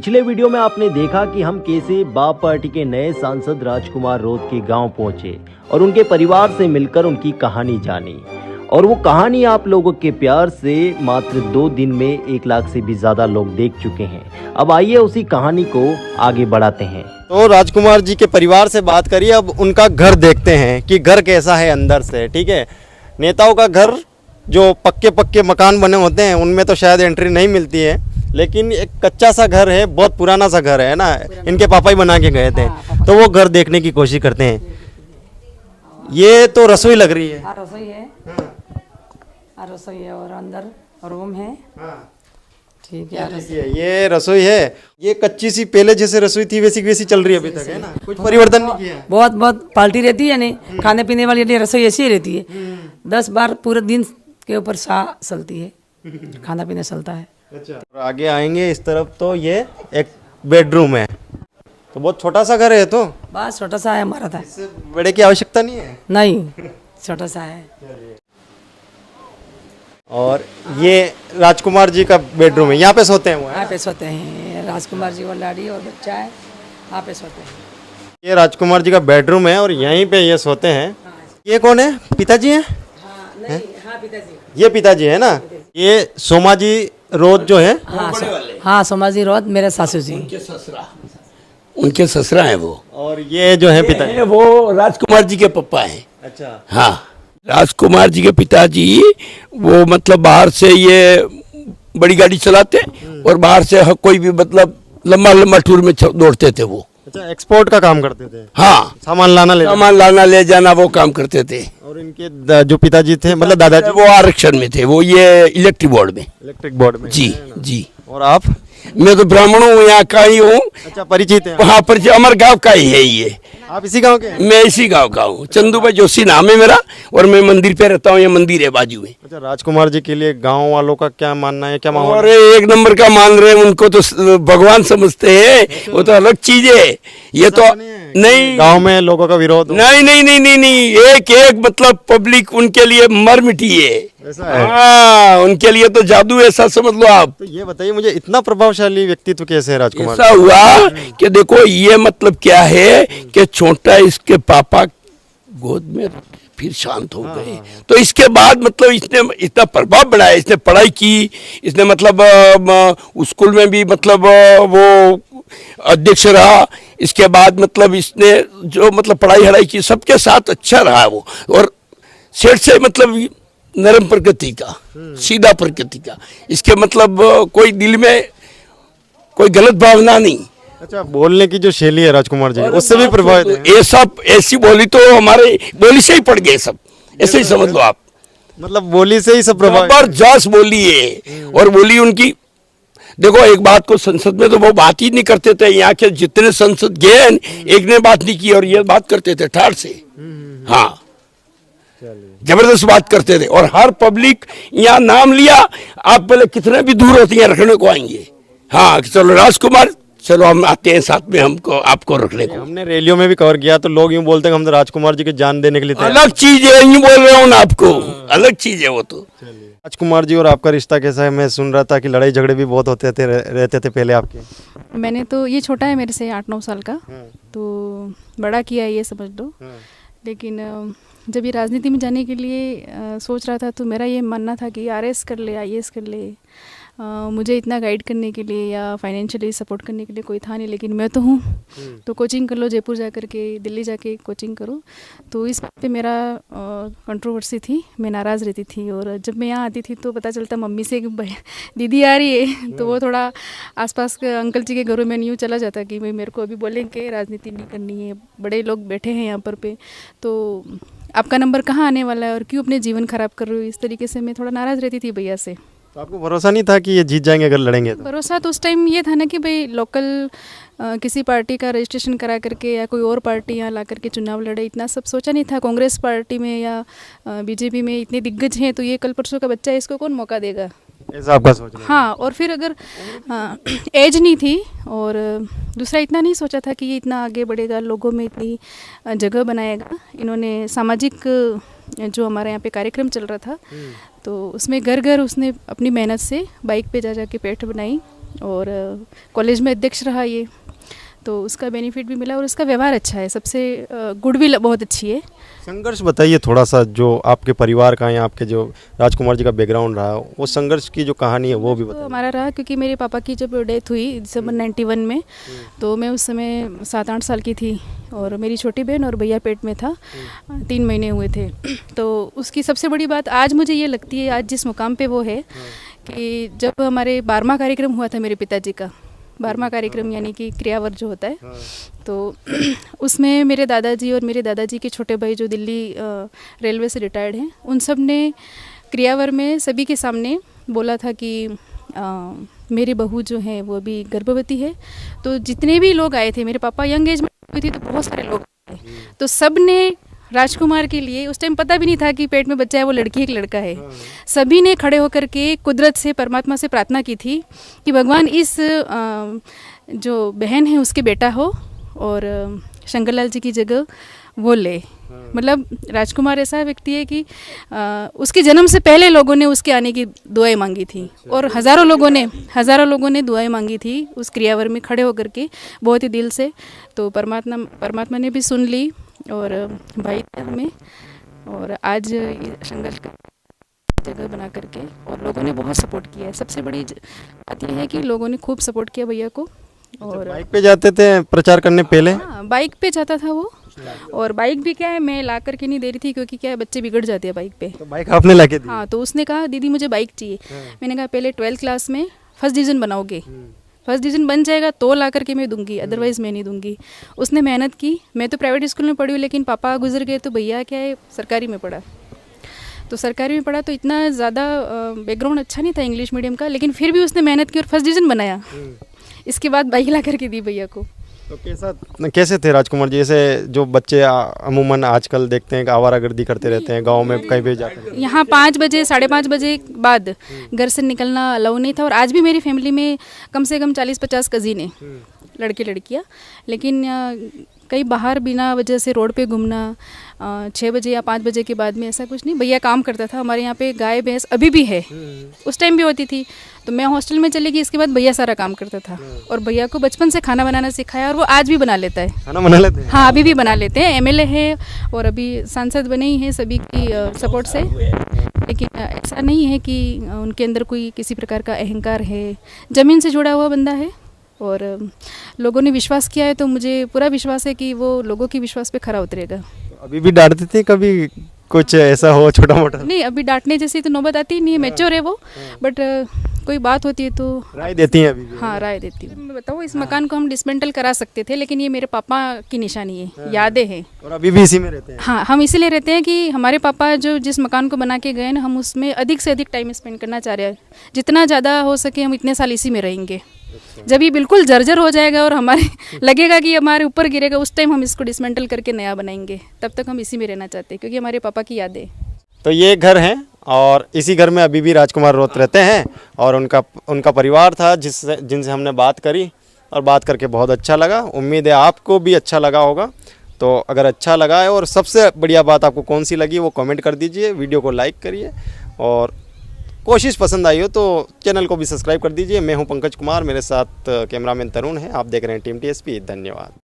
पिछले वीडियो में आपने देखा कि हम कैसे बाप पार्टी के नए सांसद राजकुमार रोध के गांव पहुंचे और उनके परिवार से मिलकर उनकी कहानी जानी। और वो कहानी आप लोगों के प्यार से मात्र 2 दिन में 1 लाख से भी ज्यादा लोग देख चुके हैं। अब आइए उसी कहानी को आगे बढ़ाते हैं। तो राजकुमार जी के परिवार से बात करिए, अब उनका घर देखते हैं कि घर कैसा है अंदर से। ठीक है, नेताओं का घर जो पक्के मकान बने होते हैं उनमें तो शायद एंट्री नहीं मिलती है, लेकिन एक कच्चा सा घर है, बहुत पुराना सा घर है ना, इनके पापा ही बना के गए थे। तो वो घर देखने की कोशिश करते हैं। ये तो रसोई लग रही है। रसोई है, रसोई है और अंदर रूम है। ठीक है, ये रसोई है। ये कच्ची सी पहले जैसे रसोई थी वैसी चल रही है अभी तक, है ना, कुछ परिवर्तन नहीं किया। बहुत पार्टी रहती है नहीं, खाने पीने वाली रसोई ऐसी ही रहती है। 10 बार पूरे दिन के ऊपर चलती है, खाना पीना चलता है। अच्छा, आगे आएंगे इस तरफ तो ये एक बेडरूम है। तो बहुत छोटा सा घर है, तो बस छोटा सा है हमारा था, इससे बड़े की आवश्यकता नहीं है। नहीं, छोटा सा है। और ये राजकुमार जी का बेडरूम है, यहाँ पे सोते हैं वो, यहाँ पे सोते हैं राजकुमार जी, वो लाड़ी और बच्चा है, यहाँ पे सोते हैं। ये राजकुमार जी का बेडरूम है और यहीं पे ये सोते हैं। ये कौन है, पिताजी हैं? हाँ, पिताजी। ये पिताजी है ना। ये सोमाजी रोध जो है, हाँ सोमाजी रोध मेरे सासू जी, उनके ससुरा है वो। और ये जो है पिताजी, वो राजकुमार जी के पापा हैं। अच्छा, हाँ, राजकुमार जी के पिताजी वो मतलब बाहर से ये बड़ी गाड़ी चलाते और बाहर से कोई भी मतलब लंबा टूर में दौड़ते थे वो। अच्छा, एक्सपोर्ट का काम करते थे। हाँ, सामान लाना ले जाना वो काम करते थे। और इनके जो पिताजी थे मतलब दादाजी, वो आरक्षण में थे, वो ये इलेक्ट्रिक बोर्ड में। जी। और आप? मैं तो ब्राह्मण हूँ, यहाँ का ही हूँ। अच्छा, परिचित है। हाँ, परिचय, हमारे गाँव का ही है ये। आप इसी गांव के हैं? मैं इसी गांव का हूँ, चंदू भाई जोशी नाम है मेरा, और मैं मंदिर पे रहता हूँ, ये मंदिर है बाजू में। अच्छा, राजकुमार जी के लिए गांव वालों का क्या मानना है, क्या माहौल? और एक नंबर का मान रहे हैं, उनको तो भगवान समझते हैं, वो तो अलग चीज है। ये तो नहीं, गांव में लोगों का विरोध? नहीं, एक मतलब पब्लिक उनके लिए मर मिटी है। ऐसा है? हाँ, उनके लिए तो जादू, ऐसा समझ लो आप। तो ये बताइए मुझे, इतना प्रभावशाली व्यक्तित्व कैसे है राजकुमार? ऐसा हुआ कि देखो, ये मतलब क्या है कि छोटा इसके पापा गोद में फिर शांत हो गए। तो इसके बाद मतलब इसने इतना प्रभाव बढ़ाया, इसने पढ़ाई की, इसने मतलब स्कूल में भी मतलब वो अध्यक्ष रहा। इसके बाद मतलब इसने जो मतलब पढ़ाई की, सबके साथ अच्छा रहा वो। और सेठ से मतलब नरम प्रकृति का, सीधा प्रकृति का, इसके मतलब कोई दिल में कोई गलत भावना नहीं। अच्छा, बोलने की जो शैली है राजकुमार जी, उससे भी प्रभावित है? ये सब ऐसी बोली तो हमारे बोली से ही पड़ गए सब, ऐसे ही समझ लो आप। मतलब बोली से ही सब प्रभावित? जबरदस्त बोली है। और बोली उनकी, देखो एक बात को संसद में तो वो बात ही नहीं करते थे। यहाँ के जितने संसद गए एक ने बात नहीं की और ये बात करते थे ठाड़ से। हाँ, जबरदस्त बात करते थे। और हर पब्लिक यहाँ नाम लिया, आप पहले कितने भी दूर होते हैं रखने को आएंगे। हाँ, चलो राजकुमार, चलो हम आते हैं साथ में, हमको आपको रखने को। हमने रैलियों में भी कवर किया तो लोग यूं बोलते हैं हम तो राजकुमार जी की जान देने के लिए तैयार। अलग चीज है, यूं बोल रहा हूँ ना आपको, अलग चीज है वो तो। राजकुमार जी और आपका रिश्ता कैसा है? मैं सुन रहा था कि लड़ाई झगड़े भी बहुत रहते थे पहले आपके। मैंने तो, ये छोटा है मेरे से 8-9 साल का, तो बड़ा किया है ये समझ लो। लेकिन जब ये राजनीति में जाने के लिए सोच रहा था तो मेरा ये मानना था कि आरएस कर ले, आईएएस कर ले। मुझे इतना गाइड करने के लिए या फाइनेंशियली सपोर्ट करने के लिए कोई था नहीं, लेकिन मैं तो हूँ, तो कोचिंग कर लो, जयपुर जा कर के, दिल्ली जाके कोचिंग करो। तो इस बात पे मेरा कंट्रोवर्सी थी, मैं नाराज़ रहती थी। और जब मैं यहाँ आती थी तो पता चलता मम्मी से दीदी आ रही है, तो वो थोड़ा आसपास के अंकल जी के घरों में यूँ चला जाता कि भाई मेरे को अभी बोलेंगे राजनीति नहीं करनी है, बड़े लोग बैठे हैं यहाँ पर पे, तो आपका नंबर कहाँ आने वाला है और क्यों अपने जीवन खराब कर रहे हो। इस तरीके से मैं थोड़ा नाराज़ रहती थी भैया से। तो आपको भरोसा नहीं था कि ये जीत जाएंगे अगर लड़ेंगे तो? भरोसा तो उस टाइम ये था ना कि भाई लोकल किसी पार्टी का रजिस्ट्रेशन करा करके या कोई और पार्टी यहाँ ला करके चुनाव लड़े, इतना सब सोचा नहीं था। कांग्रेस पार्टी में या बीजेपी में इतने दिग्गज हैं, तो ये कल परसों का बच्चा है, इसको कौन मौका देगा, ऐसा आपका सोचना? हाँ। और फिर अगर एज नहीं थी और दूसरा इतना नहीं सोचा था कि ये इतना आगे बढ़ेगा, लोगों में इतनी जगह बनाएगा। इन्होंने सामाजिक जो हमारे यहाँ पे कार्यक्रम चल रहा था तो उसमें घर घर उसने अपनी मेहनत से बाइक पे जा के पेठ बनाई और कॉलेज में अध्यक्ष रहा ये, तो उसका बेनिफिट भी मिला और उसका व्यवहार अच्छा है, सबसे गुडविल बहुत अच्छी है। संघर्ष बताइए थोड़ा सा, जो आपके परिवार का या आपके जो राजकुमार जी का बैकग्राउंड रहा, वो संघर्ष की जो कहानी है वो भी तो बताइए। हमारा रहा क्योंकि मेरे पापा की जब डेथ हुई दिसंबर 91 में, तो मैं उस समय 7-8 साल की थी और मेरी छोटी बहन और भैया पेट में था, 3 महीने हुए थे। तो उसकी सबसे बड़ी बात आज मुझे ये लगती है, आज जिस मुकाम पे वो है, कि जब हमारे 12वां कार्यक्रम हुआ था मेरे पिताजी का, 12वां कार्यक्रम यानी कि क्रियावर जो होता है, तो उसमें मेरे दादाजी और मेरे दादाजी के छोटे भाई जो दिल्ली रेलवे से रिटायर्ड हैं, उन सब ने क्रियावर में सभी के सामने बोला था कि मेरी बहू जो है वो अभी गर्भवती है। तो जितने भी लोग आए थे, मेरे पापा यंग एज में हुई थी तो बहुत सारे लोग आए, तो सब ने राजकुमार के लिए, उस टाइम पता भी नहीं था कि पेट में बच्चा है, वो लड़की है कि लड़का है, सभी ने खड़े होकर के कुदरत से, परमात्मा से प्रार्थना की थी कि भगवान इस जो बहन है उसके बेटा हो और शंकरलाल जी की जगह वो ले। मतलब राजकुमार ऐसा व्यक्ति है कि उसके जन्म से पहले लोगों ने उसके आने की दुआएं मांगी थी और हज़ारों लोगों ने दुआएं मांगी थी उस क्रियावर में खड़े होकर के, बहुत ही दिल से। तो परमात्मा ने भी सुन ली और भाई थे हमें, और आज ये शंकर का जगह बना करके, और लोगों ने बहुत सपोर्ट किया है। सबसे बड़ी बात यह है कि लोगों ने खूब सपोर्ट किया भैया को। और बाइक पे जाते थे प्रचार करने पहले? हाँ, बाइक पे जाता था वो, और बाइक भी क्या है, मैं ला करके नहीं दे रही थी क्योंकि क्या है, बच्चे बिगड़ जाते हैं बाइक पे। तो बाइक आपने लाके दी? हाँ, तो उसने कहा दीदी मुझे बाइक चाहिए। मैंने कहा पहले 12th क्लास में फर्स्ट डिवीज़न बनाओगे, फर्स्ट डिवीज़न बन जाएगा तो ला करके मैं दूंगी, अदरवाइज़ मैं नहीं दूंगी। उसने मेहनत की। मैं तो प्राइवेट स्कूल में पढ़ी हूँ, लेकिन पापा गुजर गए तो भैया क्या है सरकारी में पढ़ा। तो सरकारी में पढ़ा तो इतना ज़्यादा बैकग्राउंड अच्छा नहीं था इंग्लिश मीडियम का, लेकिन फिर भी उसने मेहनत की और फर्स्ट डिवीज़न बनाया। इसके बाद बाइक ला करके दी भैया को। तो कैसे थे राजकुमार जी? जैसे जो बच्चे अमूमन आजकल देखते हैं कि आवारागर्दी करते रहते हैं गांव में, कहीं भी जाते हैं। यहाँ 5 बजे 5:30 बजे बाद घर से निकलना अलाउ नहीं था। और आज भी मेरी फैमिली में कम से कम 40-50 कज़िन हैं, लड़के लड़कियाँ, लेकिन कहीं बाहर बिना वजह से रोड पे घूमना 6 बजे या 5 बजे के बाद में, ऐसा कुछ नहीं। भैया काम करता था। हमारे यहाँ पे गाय भैंस अभी भी है, उस टाइम भी होती थी। तो मैं हॉस्टल में चली गई, इसके बाद भैया सारा काम करता था, और भैया को बचपन से खाना बनाना सिखाया, और वो आज भी बना लेता है। खाना बना लेते हैं? हाँ, अभी भी बना लेते हैं। MLA है और अभी सांसद बने ही हैं सभी की सपोर्ट से। लेकिन ऐसा नहीं है कि उनके अंदर कोई किसी प्रकार का अहंकार है। ज़मीन से जुड़ा हुआ बंदा है और लोगों ने विश्वास किया है, तो मुझे पूरा विश्वास है कि वो लोगों के विश्वास पे खरा उतरेगा। अभी भी डांटते थे कभी कुछ ऐसा हो छोटा मोटा? नहीं, अभी डांटने जैसी तो नौबत आती ही नहीं है, मैच्योर है वो। बट कोई बात होती है तो राय देती हैं अभी भी? हाँ, राय देती हूँ। मैं बताऊँ, इस मकान को हम डिसमेंटल करा सकते थे, लेकिन ये मेरे पापा की निशानी है, यादें हैं। और अभी भी इसी में रहते हैं? हाँ, हम इसीलिए रहते हैं कि हमारे पापा जो जिस मकान को बना के गए ना, हम उसमें अधिक से अधिक टाइम स्पेंड करना चाह रहे हैं। जितना ज़्यादा हो सके हम इतने साल इसी में रहेंगे। जब ये बिल्कुल जर्जर हो जाएगा और हमारे लगेगा कि हमारे ऊपर गिरेगा, उस टाइम हम इसको डिसमेंटल करके नया बनाएंगे। तब तक हम इसी में रहना चाहते हैं क्योंकि हमारे पापा की यादें। तो ये घर है और इसी घर में अभी भी राजकुमार रोत रहते हैं, और उनका परिवार था जिनसे हमने बात करी, और बात करके बहुत अच्छा लगा। उम्मीद है आपको भी अच्छा लगा होगा। तो अगर अच्छा लगा है और सबसे बढ़िया बात आपको कौन सी लगी वो कमेंट कर दीजिए, वीडियो को लाइक करिए, और कोशिश पसंद आई हो तो चैनल को भी सब्सक्राइब कर दीजिए। मैं हूं पंकज कुमार, मेरे साथ कैमरामैन तरुण है। आप देख रहे हैं टीम TSP। धन्यवाद।